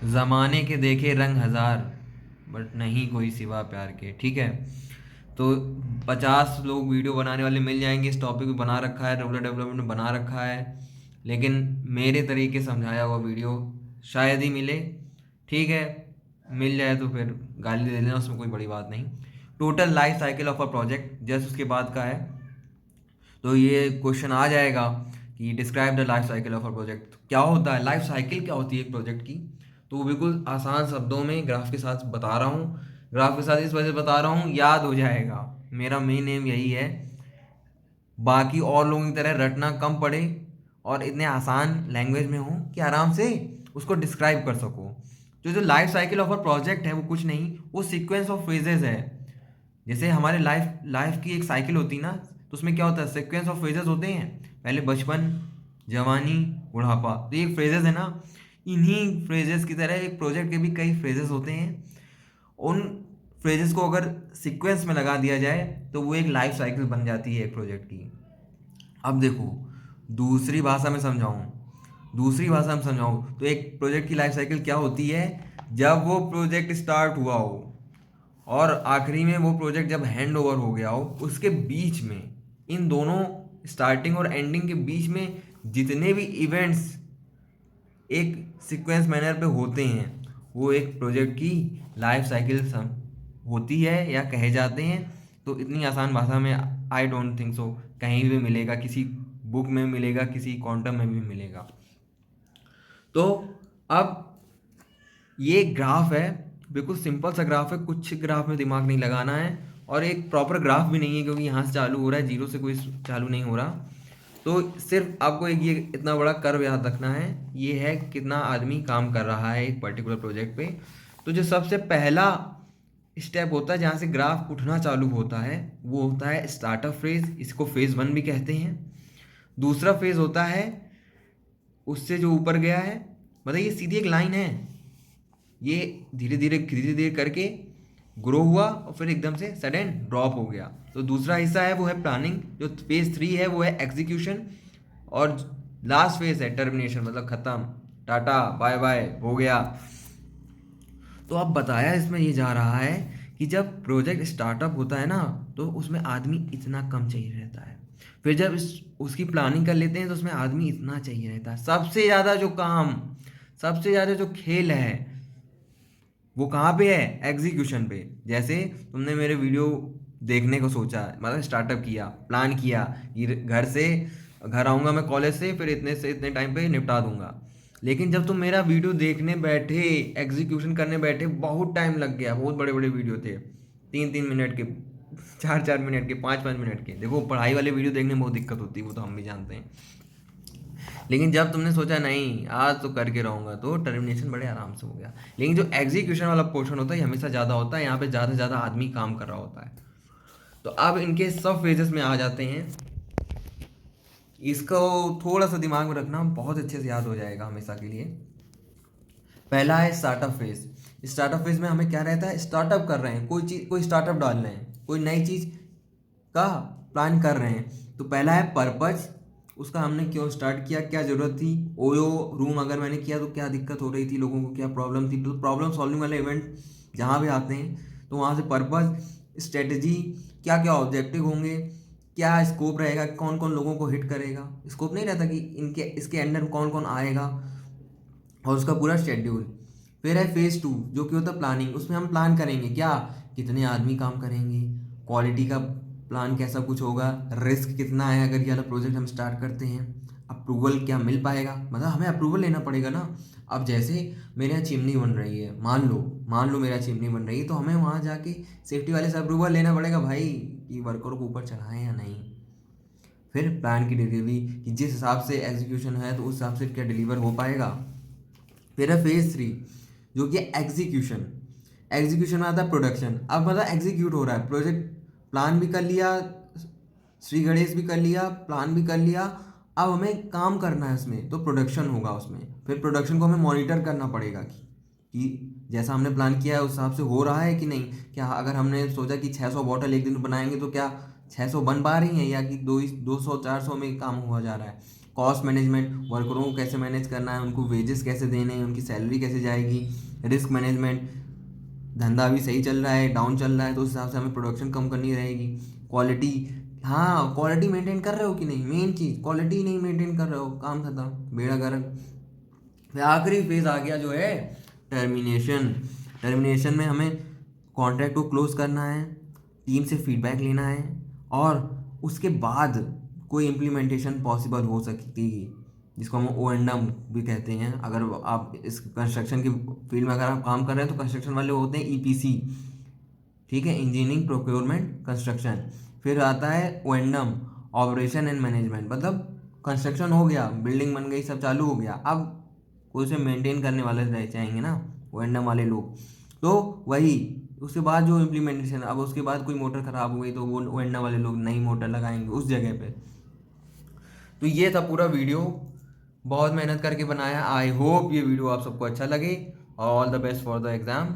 ज़माने के देखे रंग हज़ार, बट नहीं कोई सिवा प्यार के। ठीक है, तो 50 लोग वीडियो बनाने वाले मिल जाएंगे, इस टॉपिक पे बना रखा है, रूरल डेवलपमेंट बना रखा है, लेकिन मेरे तरीके समझाया हुआ वीडियो शायद ही मिले। ठीक है, मिल जाए तो फिर गाली दे लेना, उसमें कोई बड़ी बात नहीं। Total life cycle of a project just उसके बाद का है। तो ये क्वेश्चन आ जाएगा कि describe the life cycle of a project. क्या होता है लाइफ साइकिल, क्या होती है एक प्रोजेक्ट की? तो वो बिल्कुल आसान शब्दों में ग्राफ के साथ बता रहा हूँ। ग्राफ के साथ इस वजह से बता रहा हूँ, याद हो जाएगा। मेरा मेन एम यही है, बाकी और लोगों की तरह रटना कम पड़े और इतने आसान लैंग्वेज में हो कि आराम से उसको डिस्क्राइब कर सको। जो जो life cycle of a project है वो कुछ नहीं, वो सीक्वेंस ऑफ फेजेस है। जैसे हमारे लाइफ लाइफ की एक साइकिल होती है ना, तो उसमें क्या होता है, सीक्वेंस ऑफ फेजेस होते हैं। पहले बचपन, जवानी, बुढ़ापा, तो ये फ्रेजेस है ना। इन्हीं फ्रेजेस की तरह एक प्रोजेक्ट के भी कई फ्रेजेस होते हैं। उन फ्रेजेस को अगर सीक्वेंस में लगा दिया जाए तो वो एक लाइफ साइकिल बन जाती है एक प्रोजेक्ट की। अब देखो, दूसरी भाषा में समझाऊं, दूसरी भाषा में समझाऊं तो एक प्रोजेक्ट की लाइफ साइकिल क्या होती है, जब वो प्रोजेक्ट स्टार्ट हुआ हो और आखिरी में वो प्रोजेक्ट जब हैंड ओवर हो गया हो, उसके बीच में, इन दोनों स्टार्टिंग और एंडिंग के बीच में जितने भी इवेंट्स एक सीक्वेंस मैनर पे होते हैं, वो एक प्रोजेक्ट की लाइफ साइकिल सम होती है या कहे जाते हैं। तो इतनी आसान भाषा में आई डोंट थिंक सो कहीं भी मिलेगा, किसी बुक में मिलेगा, किसी क्वांटम में भी मिलेगा। तो अब ये ग्राफ है, बिल्कुल सिंपल सा ग्राफ है, कुछ ग्राफ में दिमाग नहीं लगाना है। और एक प्रॉपर ग्राफ भी नहीं है, क्योंकि यहाँ से चालू हो रहा है, जीरो से कोई चालू नहीं हो रहा। तो सिर्फ आपको एक ये इतना बड़ा कर्व याद रखना है, ये है कितना आदमी काम कर रहा है एक पर्टिकुलर प्रोजेक्ट पे। तो जो सबसे पहला स्टेप होता है जहाँ से ग्राफ उठना चालू होता है, वो होता है स्टार्टअप फेज, इसको फेज वन भी कहते हैं। दूसरा फेज होता है उससे जो ऊपर गया है, मतलब ये सीधी एक लाइन है, ये धीरे धीरे करके ग्रो हुआ और फिर एकदम से सडन ड्रॉप हो गया। तो दूसरा हिस्सा है वो है प्लानिंग, जो फेज थ्री है वो है एग्जीक्यूशन, और लास्ट फेज है टर्मिनेशन, मतलब खत्म, टाटा बाय बाय हो गया। तो अब बताया इसमें ये जा रहा है कि जब प्रोजेक्ट स्टार्टअप होता है ना, तो उसमें आदमी इतना कम चाहिए रहता है। फिर जब उसकी प्लानिंग कर लेते हैं तो उसमें आदमी इतना चाहिए रहता है। सबसे ज़्यादा जो काम, सबसे ज़्यादा जो खेल है, वो कहाँ पे है, एग्जीक्यूशन पे। जैसे तुमने मेरे वीडियो देखने को सोचा, मतलब स्टार्टअप किया, प्लान किया कि घर आऊँगा मैं कॉलेज से, फिर इतने से इतने टाइम पे निपटा दूंगा। लेकिन जब तुम मेरा वीडियो देखने बैठे, एग्जीक्यूशन करने बैठे, बहुत टाइम लग गया। बहुत बड़े बड़े वीडियो थे, 3-3 मिनट के, 4-4 मिनट के, 5-5 मिनट के। देखो पढ़ाई वाले वीडियो देखने में बहुत दिक्कत होती है, वो तो हम भी जानते हैं। लेकिन जब तुमने सोचा नहीं आज तो करके रहूंगा, तो टर्मिनेशन बड़े आराम से हो गया। लेकिन जो एग्जीक्यूशन वाला पोर्शन होता है ये हमेशा ज़्यादा होता है, यहाँ पे ज़्यादा से ज़्यादा आदमी काम कर रहा होता है। तो अब इनके सब फेजेस में आ जाते हैं। इसको थोड़ा सा दिमाग में रखना, बहुत अच्छे से याद हो जाएगा हमेशा के लिए। पहला है स्टार्टअप फेज। स्टार्टअप फेज में हमें क्या रहता है, स्टार्टअप कर रहे हैं कोई चीज़, कोई स्टार्टअप डाल रहे हैं, कोई नई चीज़ का प्लान कर रहे हैं। तो पहला है पर्पज, उसका हमने क्यों स्टार्ट किया, क्या ज़रूरत थी, ओयो रूम अगर मैंने किया तो क्या दिक्कत हो रही थी, लोगों को क्या प्रॉब्लम थी। तो प्रॉब्लम सॉल्विंग वाले इवेंट जहाँ भी आते हैं, तो वहाँ से पर्पज, स्ट्रेटजी, क्या क्या ऑब्जेक्टिव होंगे, क्या स्कोप रहेगा, कौन कौन लोगों को हिट करेगा। स्कोप नहीं रहता कि इनके इसके अंडर कौन कौन आएगा, और उसका पूरा शेड्यूल। फिर है फेज टू, जो कि होता है प्लानिंग। उसमें हम प्लान करेंगे क्या, कितने आदमी काम करेंगे, क्वालिटी का प्लान कैसा कुछ होगा, रिस्क कितना है अगर ये वाला प्रोजेक्ट हम स्टार्ट करते हैं, अप्रूवल क्या मिल पाएगा, मतलब हमें अप्रूवल लेना पड़ेगा ना। अब जैसे मेरे यहाँ चिमनी बन रही है, मान लो मेरा चिमनी बन रही है, तो हमें वहाँ जाके सेफ्टी वाले से अप्रूवल लेना पड़ेगा भाई, कि वर्कर को ऊपर चढ़ाएं या नहीं। फिर प्लान की डिलीवरी, कि जिस हिसाब से एग्जीक्यूशन है तो उस हिसाब से क्या डिलीवर हो पाएगा। फिर है फेज थ्री, जो कि एग्जीक्यूशन। एग्जीक्यूशन में आता है प्रोडक्शन। अब मतलब एग्जीक्यूट हो रहा है प्रोजेक्ट, प्लान भी कर लिया, श्री गणेश भी कर लिया, प्लान भी कर लिया, अब हमें काम करना है उसमें, तो प्रोडक्शन होगा उसमें। फिर प्रोडक्शन को हमें मॉनिटर करना पड़ेगा कि जैसा हमने प्लान किया है उस हिसाब से हो रहा है कि नहीं। क्या अगर हमने सोचा कि 600 बॉटल एक दिन में बनाएंगे, तो क्या 600 बन पा रही हैं, या कि 200-400 में काम हुआ जा रहा है। कॉस्ट मैनेजमेंट, वर्करों को कैसे मैनेज करना है, उनको वेजेस कैसे देने हैं, उनकी सैलरी कैसे जाएगी, रिस्क मैनेजमेंट, धंधा अभी सही चल रहा है डाउन चल रहा है तो उस हिसाब से हमें प्रोडक्शन कम करनी रहेगी, क्वालिटी, हाँ क्वालिटी मेंटेन कर रहे हो कि नहीं, मेन चीज़ क्वालिटी नहीं मेंटेन कर रहे हो, काम खत्म, बेड़ा गर्क। फिर आखिरी फेज आ गया जो है टर्मिनेशन। टर्मिनेशन में हमें कॉन्ट्रैक्ट को क्लोज करना है, टीम से फीडबैक लेना है, और उसके बाद कोई इम्प्लीमेंटेशन पॉसिबल हो सकती है, जिसको हम O&M भी कहते हैं। अगर आप इस कंस्ट्रक्शन की फील्ड में अगर आप काम कर रहे हैं तो कंस्ट्रक्शन वाले होते हैं EPC, ठीक है, इंजीनियरिंग प्रोक्योरमेंट कंस्ट्रक्शन। फिर आता है O&M, ऑपरेशन एंड मैनेजमेंट, मतलब कंस्ट्रक्शन हो गया, बिल्डिंग बन गई, सब चालू हो गया, अब कोई उसे मेंटेन करने वाले रह जाएंगे ना O&M वाले लोग, तो वही उसके बाद जो इम्प्लीमेंटेशन, अब उसके बाद कोई मोटर ख़राब हो गई तो वो O&M वाले लोग नई मोटर लगाएंगे उस जगह पे। तो ये था पूरा वीडियो, बहुत मेहनत करके बनाया। आई होप ये वीडियो आप सबको अच्छा लगे। All the best for the exam.